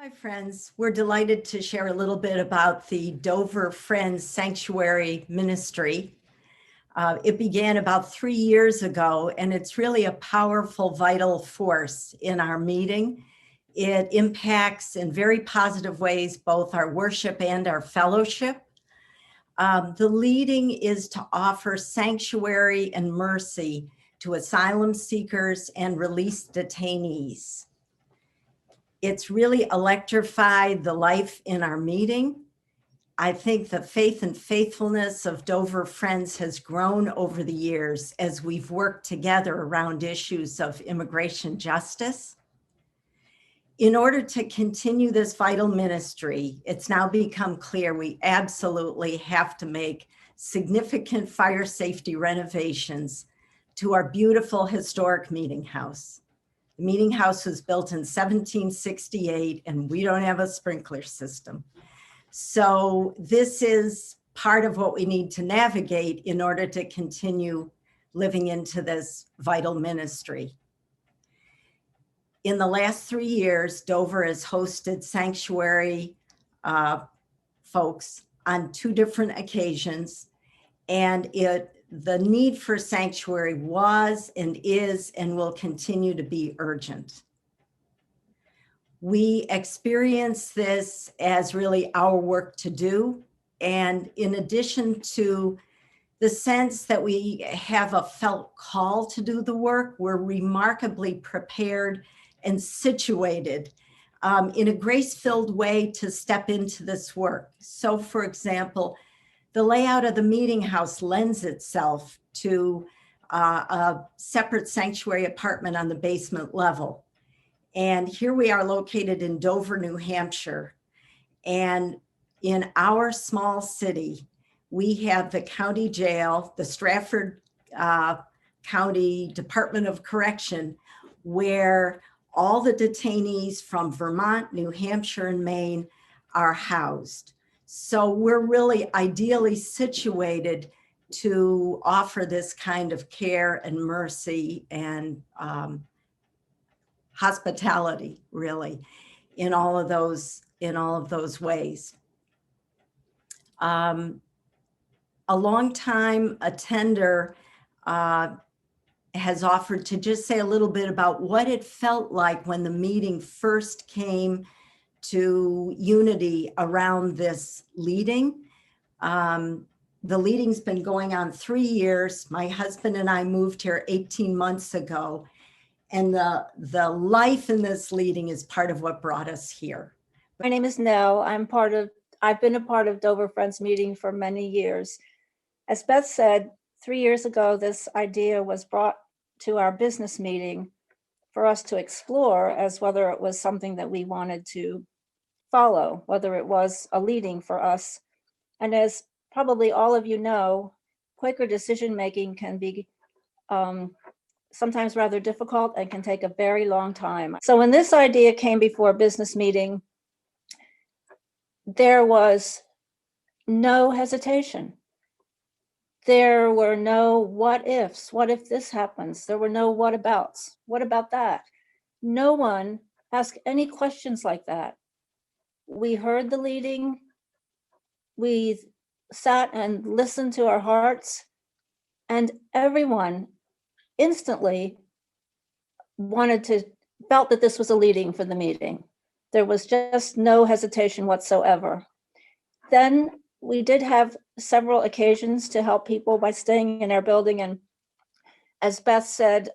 Hi, friends. We're delighted to share a little bit about the Dover Friends Sanctuary Ministry. It began about 3 years ago, and it's really a powerful, vital force in our meeting. It impacts in very positive ways both our worship and our fellowship. The leading is to offer sanctuary and mercy to asylum seekers and released detainees. It's really electrified the life in our meeting. I think the faith and faithfulness of Dover Friends has grown over the years as we've worked together around issues of immigration justice. In order to continue this vital ministry, it's now become clear we absolutely have to make significant fire safety renovations to our beautiful historic meeting house. The meeting house was built in 1768, and we don't have a sprinkler system. So this is part of what we need to navigate in order to continue living into this vital ministry. In the last 3 years, Dover has hosted sanctuary folks on 2 different occasions, and the need for sanctuary was and is and will continue to be urgent. We experience this as really our work to do. And in addition to the sense that we have a felt call to do the work, we're remarkably prepared and situated in a grace-filled way to step into this work. So for example, the layout of the meeting house lends itself to a separate sanctuary apartment on the basement level. And here we are located in Dover, New Hampshire. And in our small city, we have the county jail, the Strafford County Department of Correction, where all the detainees from Vermont, New Hampshire, and Maine are housed. So we're really ideally situated to offer this kind of care and mercy and hospitality, really, in all of those ways. A long-time attender has offered to just say a little bit about what it felt like when the meeting first came to unity around this leading. The leading's been going on 3 years. My husband and I moved here 18 months ago, and the life in this leading is part of what brought us here. My name is Nell. I've been a part of Dover Friends meeting for many years. As Beth said, 3 years ago, this idea was brought to our business meeting for us to explore as whether it was something that we wanted to follow, whether it was a leading for us. And as probably all of you know, Quaker decision-making can be sometimes rather difficult and can take a very long time. So when this idea came before a business meeting, there was no hesitation. There were no what ifs. What if this happens? There were no what abouts. What about that? No one asked any questions like that. We heard the leading. We sat and listened to our hearts, and everyone instantly felt that this was a leading for the meeting. There was just no hesitation whatsoever. Then we did have several occasions to help people by staying in our building. And as Beth said,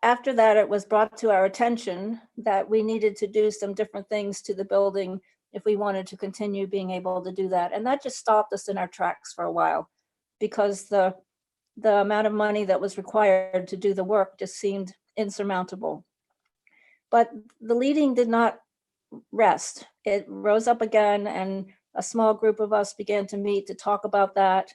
after that, it was brought to our attention that we needed to do some different things to the building if we wanted to continue being able to do that. And that just stopped us in our tracks for a while, because the amount of money that was required to do the work just seemed insurmountable. But the leading did not rest. It rose up again, and a small group of us began to meet to talk about that.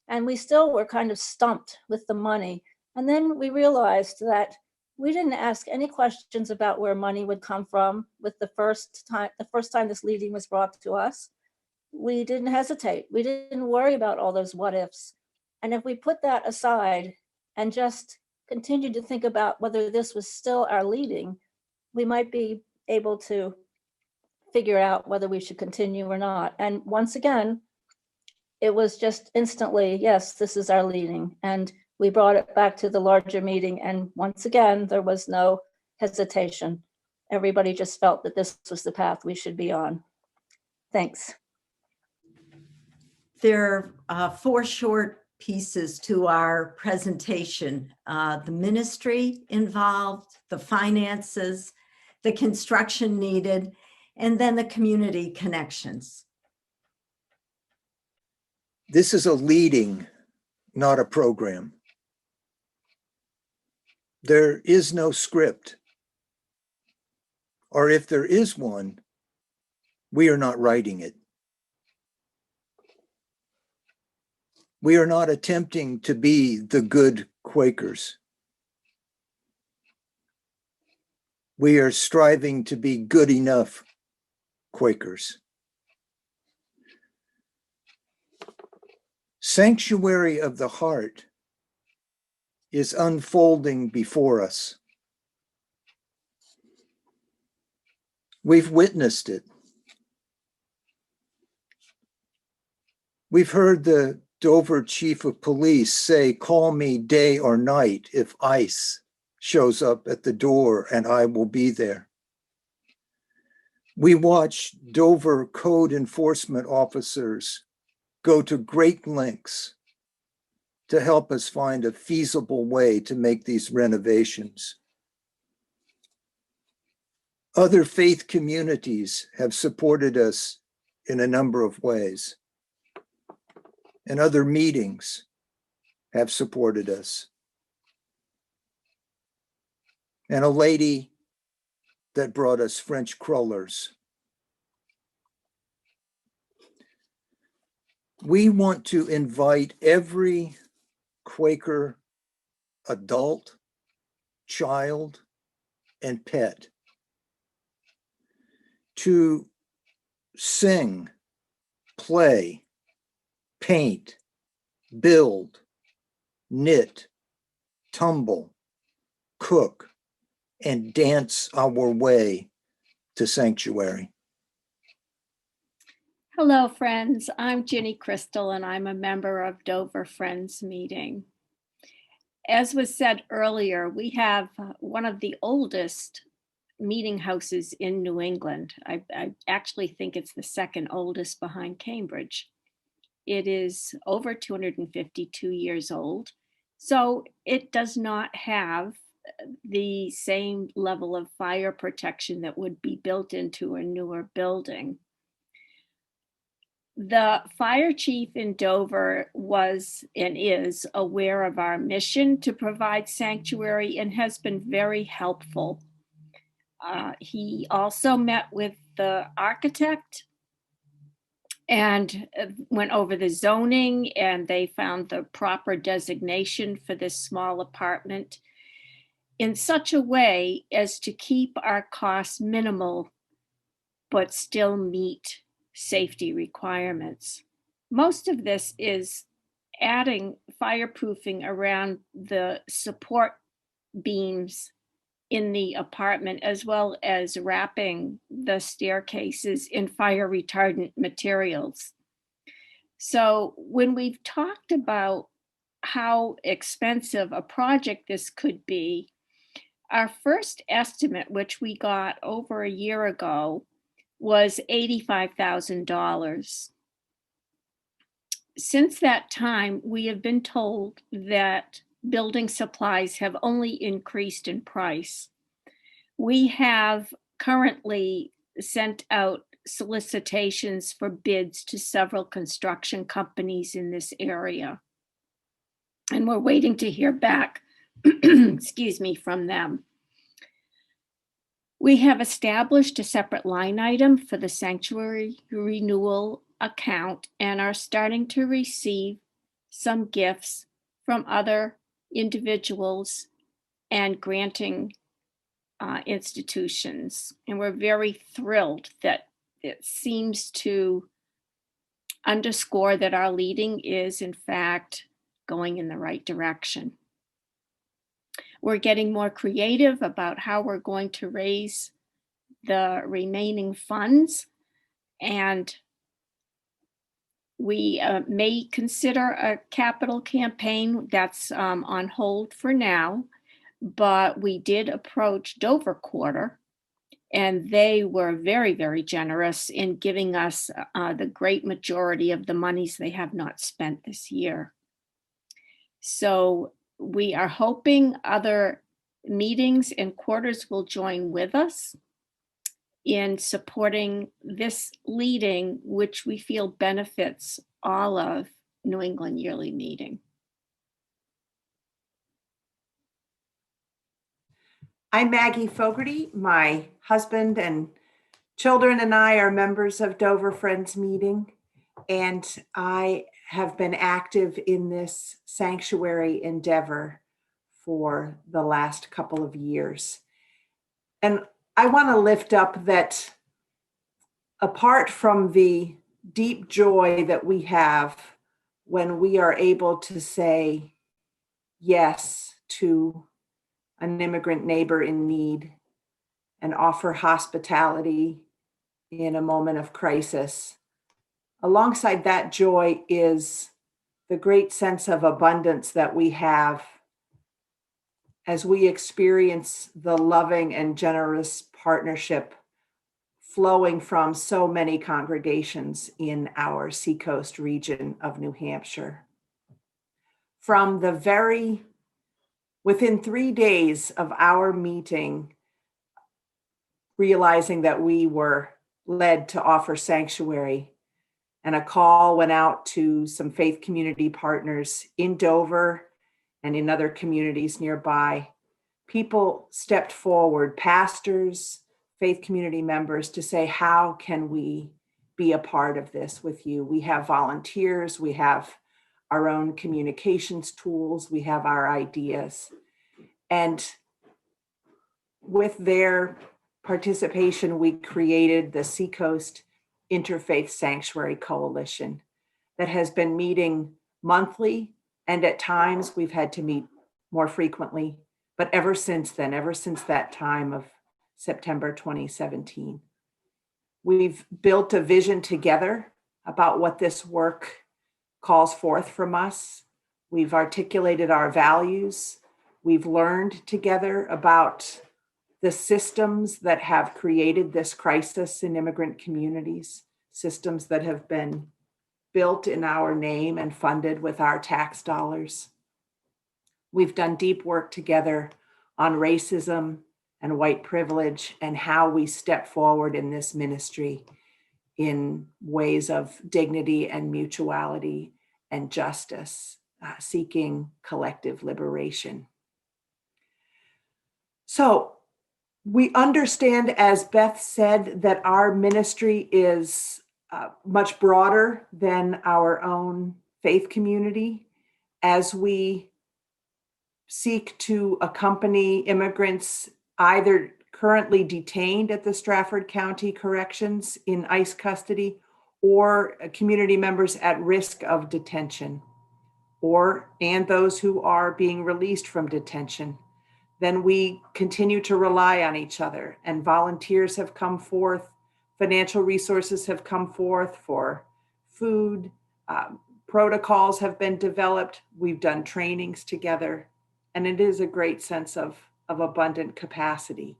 And we still were kind of stumped with the money. And then we realized that we didn't ask any questions about where money would come from with the first time this leading was brought to us. We didn't hesitate. We didn't worry about all those what ifs. And if we put that aside and just continued to think about whether this was still our leading, we might be able to figure out whether we should continue or not. And once again, it was just instantly, yes, this is our leading. And we brought it back to the larger meeting. And once again, there was no hesitation. Everybody just felt that this was the path we should be on. Thanks. There are 4 short pieces to our presentation. The ministry involved, the finances, the construction needed, and then the community connections. This is a leading, not a program. There is no script. Or if there is one, we are not writing it. We are not attempting to be the good Quakers. We are striving to be good enough Quakers. Sanctuary of the heart is unfolding before us. We've witnessed it. We've heard the Dover chief of police say, "Call me day or night if ICE shows up at the door and I will be there." We watch Dover code enforcement officers go to great lengths to help us find a feasible way to make these renovations. Other faith communities have supported us in a number of ways, and other meetings have supported us. And a lady that brought us French crullers. We want to invite every Quaker adult, child, and pet to sing, play, paint, build, knit, tumble, cook, and dance our way to sanctuary. Hello, friends. I'm Ginny Crystal, and I'm a member of Dover Friends Meeting. As was said earlier, we have one of the oldest meeting houses in New England. I actually think it's the second oldest behind Cambridge. It is over 252 years old, so it does not have the same level of fire protection that would be built into a newer building. The fire chief in Dover was and is aware of our mission to provide sanctuary and has been very helpful. He also met with the architect and went over the zoning, and they found the proper designation for this small apartment in such a way as to keep our costs minimal, but still meet safety requirements. Most of this is adding fireproofing around the support beams in the apartment, as well as wrapping the staircases in fire retardant materials. So when we've talked about how expensive a project this could be, our first estimate, which we got over a year ago, was $85,000. Since that time, we have been told that building supplies have only increased in price. We have currently sent out solicitations for bids to several construction companies in this area, and we're waiting to hear back, excuse me, from them. We have established a separate line item for the sanctuary renewal account and are starting to receive some gifts from other individuals and granting institutions. And we're very thrilled that it seems to underscore that our leading is, in fact, going in the right direction. We're getting more creative about how we're going to raise the remaining funds, and we may consider a capital campaign that's on hold for now, but we did approach Dover Quarter, and they were very, very generous in giving us the great majority of the monies they have not spent this year. So we are hoping other meetings and quarters will join with us in supporting this leading, which we feel benefits all of New England Yearly Meeting. I'm Maggie Fogarty. My husband and children and I are members of Dover Friends Meeting, and I have been active in this sanctuary endeavor for the last couple of years. And I want to lift up that apart from the deep joy that we have when we are able to say yes to an immigrant neighbor in need and offer hospitality in a moment of crisis, alongside that joy is the great sense of abundance that we have as we experience the loving and generous partnership flowing from so many congregations in our Seacoast region of New Hampshire. From within 3 days of our meeting, realizing that we were led to offer sanctuary, and a call went out to some faith community partners in Dover and in other communities nearby. People stepped forward, pastors, faith community members, to say, how can we be a part of this with you? We have volunteers, we have our own communications tools, we have our ideas. And with their participation, we created the Seacoast Interfaith Sanctuary Coalition that has been meeting monthly, and at times we've had to meet more frequently. But ever since then, ever since that time of September 2017, we've built a vision together about what this work calls forth from us. We've articulated our values. We've learned together about the systems that have created this crisis in immigrant communities, systems that have been built in our name and funded with our tax dollars. We've done deep work together on racism and white privilege and how we step forward in this ministry in ways of dignity and mutuality and justice, seeking collective liberation. So we understand, as Beth said, that our ministry is much broader than our own faith community as we seek to accompany immigrants either currently detained at the Strafford County Corrections in ICE custody or community members at risk of detention and those who are being released from detention. Then we continue to rely on each other, and volunteers have come forth, financial resources have come forth for food, protocols have been developed, we've done trainings together, and it is a great sense of abundant capacity.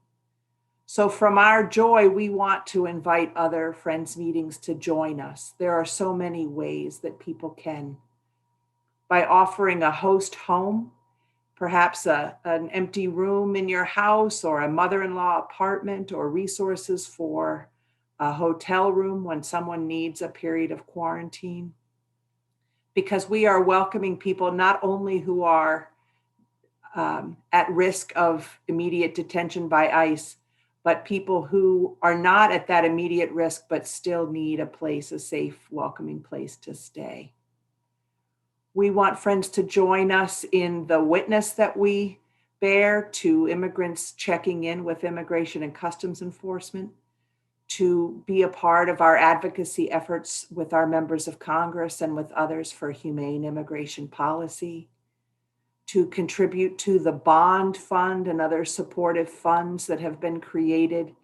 So from our joy, we want to invite other Friends meetings to join us. There are so many ways that people can, by offering a host home, perhaps an empty room in your house or a mother-in-law apartment, or resources for a hotel room when someone needs a period of quarantine. Because we are welcoming people not only who are at risk of immediate detention by ICE, but people who are not at that immediate risk, but still need a safe, welcoming place to stay. We want friends to join us in the witness that we bear to immigrants checking in with Immigration and Customs Enforcement, to be a part of our advocacy efforts with our members of Congress and with others for humane immigration policy, to contribute to the bond fund and other supportive funds that have been created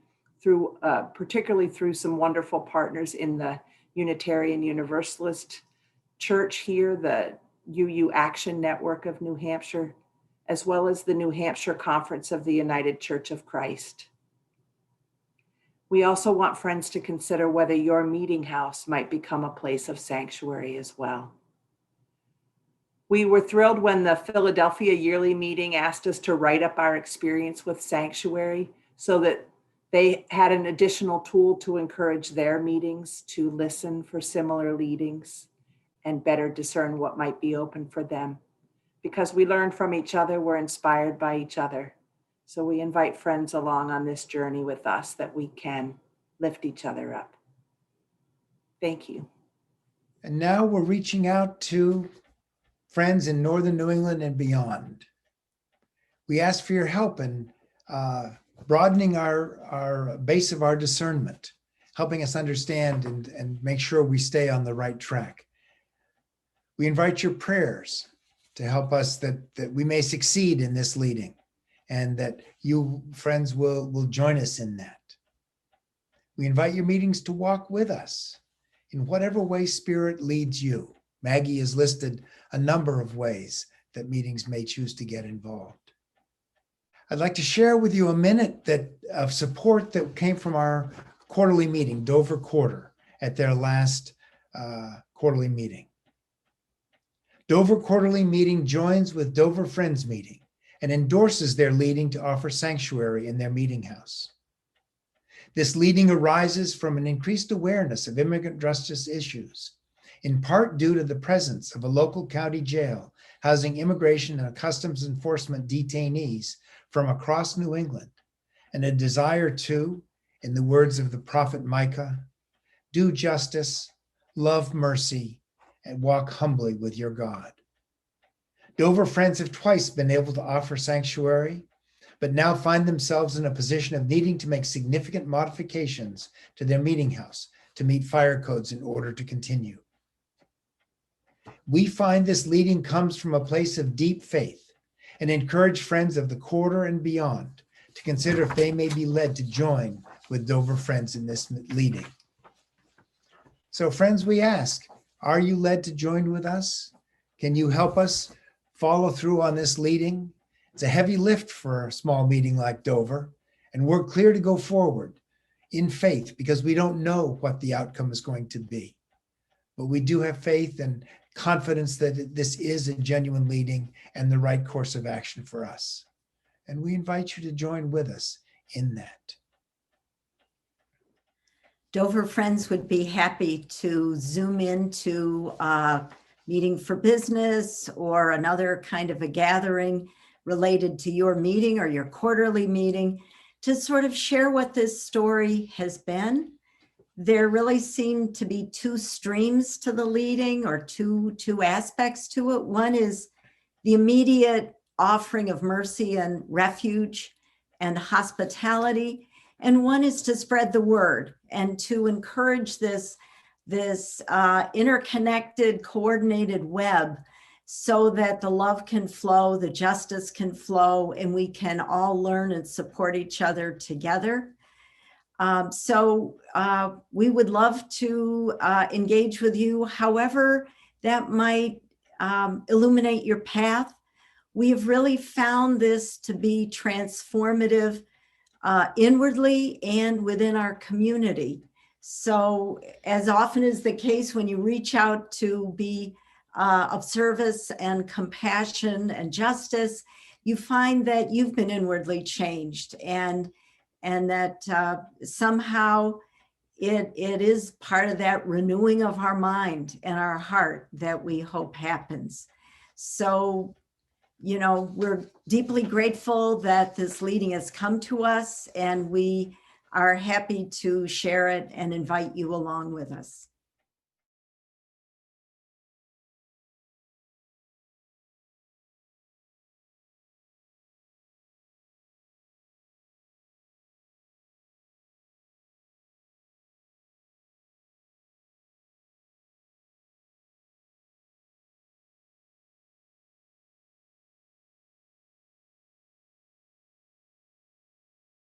through, particularly through some wonderful partners in the Unitarian Universalist Church here, the UU Action Network of New Hampshire, as well as the New Hampshire Conference of the United Church of Christ. We also want friends to consider whether your meeting house might become a place of sanctuary as well. We were thrilled when the Philadelphia yearly meeting asked us to write up our experience with sanctuary so that they had an additional tool to encourage their meetings to listen for similar leadings and better discern what might be open for them. Because we learn from each other, we're inspired by each other. So we invite friends along on this journey with us that we can lift each other up. Thank you. And now we're reaching out to friends in Northern New England and beyond. We ask for your help in broadening our base of our discernment, helping us understand and make sure we stay on the right track. We invite your prayers to help us that we may succeed in this leading, and that you, friends, will join us in that. We invite your meetings to walk with us in whatever way Spirit leads you. Maggie has listed a number of ways that meetings may choose to get involved. I'd like to share with you a minute of support that came from our quarterly meeting, Dover Quarter, at their last quarterly meeting. Dover Quarterly Meeting joins with Dover Friends Meeting and endorses their leading to offer sanctuary in their meeting house. This leading arises from an increased awareness of immigrant justice issues, in part due to the presence of a local county jail housing immigration and customs enforcement detainees from across New England, and a desire to, in the words of the prophet Micah, do justice, love mercy, and walk humbly with your God. Dover Friends have twice been able to offer sanctuary, but now find themselves in a position of needing to make significant modifications to their meeting house to meet fire codes in order to continue. We find this leading comes from a place of deep faith and encourage friends of the quarter and beyond to consider if they may be led to join with Dover Friends in this leading. So friends, we ask, are you led to join with us? Can you help us follow through on this leading? It's a heavy lift for a small meeting like Dover, and we're clear to go forward in faith because we don't know what the outcome is going to be. But we do have faith and confidence that this is a genuine leading and the right course of action for us. And we invite you to join with us in that. Dover Friends would be happy to zoom into a meeting for business or another kind of a gathering related to your meeting or your quarterly meeting to sort of share what this story has been. There really seem to be two streams to the leading, or two aspects to it. One is the immediate offering of mercy and refuge and hospitality. And one is to spread the word and to encourage this interconnected, coordinated web so that the love can flow, the justice can flow, and we can all learn and support each other together. So we would love to engage with you, however that might illuminate your path. We have really found this to be transformative inwardly and within our community. So as often is the case when you reach out to be of service and compassion and justice, you find that you've been inwardly changed and that somehow it is part of that renewing of our mind and our heart that we hope happens. So, you know, we're deeply grateful that this leading has come to us, and we are happy to share it and invite you along with us.